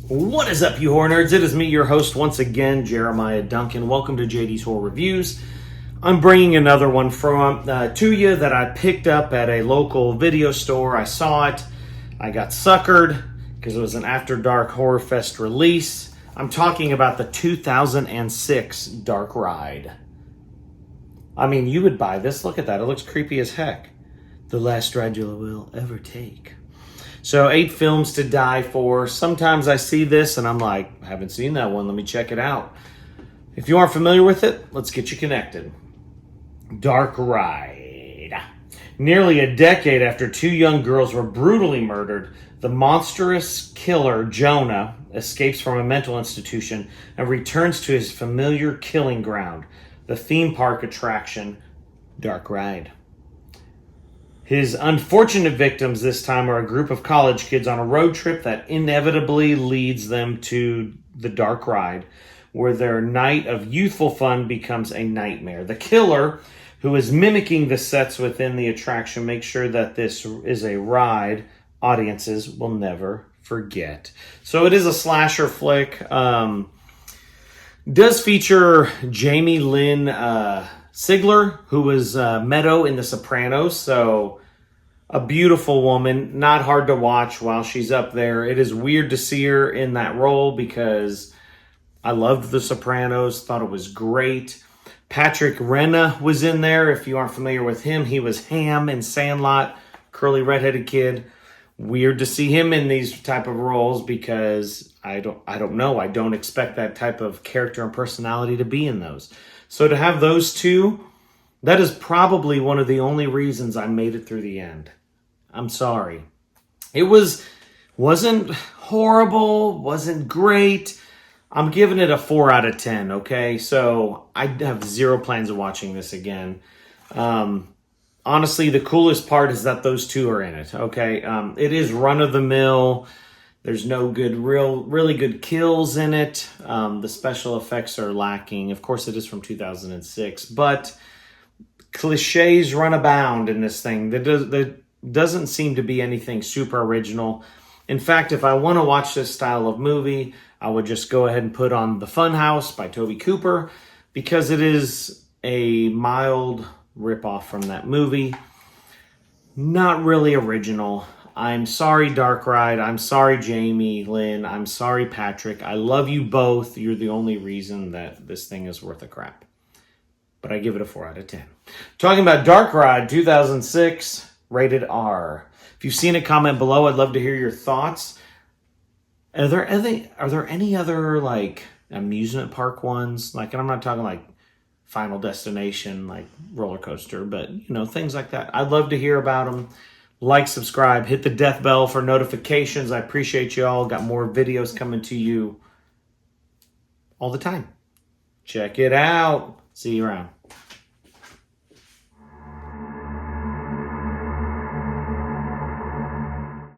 What is up, you horror nerds? It is me, your host, once again, Jeremiah Duncan. Welcome to JD's Horror Reviews. I'm bringing another one to you that I picked up at a local video store. I saw it. I got suckered because it was an After Dark Horror Fest release. I'm talking about the 2006 Dark Ride. I mean, you would buy this. Look at that. It looks creepy as heck. The last ride you will ever take. So 8 films to die for. Sometimes I see this and I'm like, I haven't seen that one. Let me check it out. If you aren't familiar with it, let's get you connected. Dark Ride. Nearly a decade after 2 young girls were brutally murdered, the monstrous killer Jonah escapes from a mental institution and returns to his familiar killing ground, the theme park attraction, Dark Ride. His unfortunate victims this time are a group of college kids on a road trip that inevitably leads them to the Dark Ride, where their night of youthful fun becomes a nightmare. The killer, who is mimicking the sets within the attraction, makes sure that this is a ride audiences will never forget. So it is a slasher flick. Does feature Jamie-Lynn Sigler, who was Meadow in The Sopranos, so a beautiful woman, not hard to watch while she's up there. It is weird to see her in that role because I loved The Sopranos, thought it was great. Patrick Renna was in there. If you aren't familiar with him, he was Ham in Sandlot, curly redheaded kid. Weird to see him in these type of roles because I don't know. I don't expect that type of character and personality to be in those. So to have those two, that is probably one of the only reasons I made it through the end. I'm sorry. It wasn't horrible, wasn't great. I'm giving it a 4 out of 10, okay? So I have zero plans of watching this again. Honestly, the coolest part is that those two are in it, okay? It is run-of-the-mill. There's no really good kills in it. The special effects are lacking. Of course, it is from 2006, but cliches run abound in this thing. There doesn't seem to be anything super original. In fact, if I want to watch this style of movie, I would just go ahead and put on The Funhouse by Toby Cooper because it is a mild ripoff from that movie. Not really original. I'm sorry, Dark Ride. I'm sorry, Jamie-Lynn. I'm sorry, Patrick. I love you both. You're the only reason that this thing is worth a crap. But I give it a 4 out of 10. Talking about Dark Ride, 2006, rated R. If you've seen it, comment below. I'd love to hear your thoughts. Are there any other, like, amusement park ones? Like, and I'm not talking, like, Final Destination, like, roller coaster, but, you know, things like that. I'd love to hear about them. Like, subscribe, hit the death bell for notifications. I appreciate you all. Got more videos coming to you all the time. Check it out. See you around.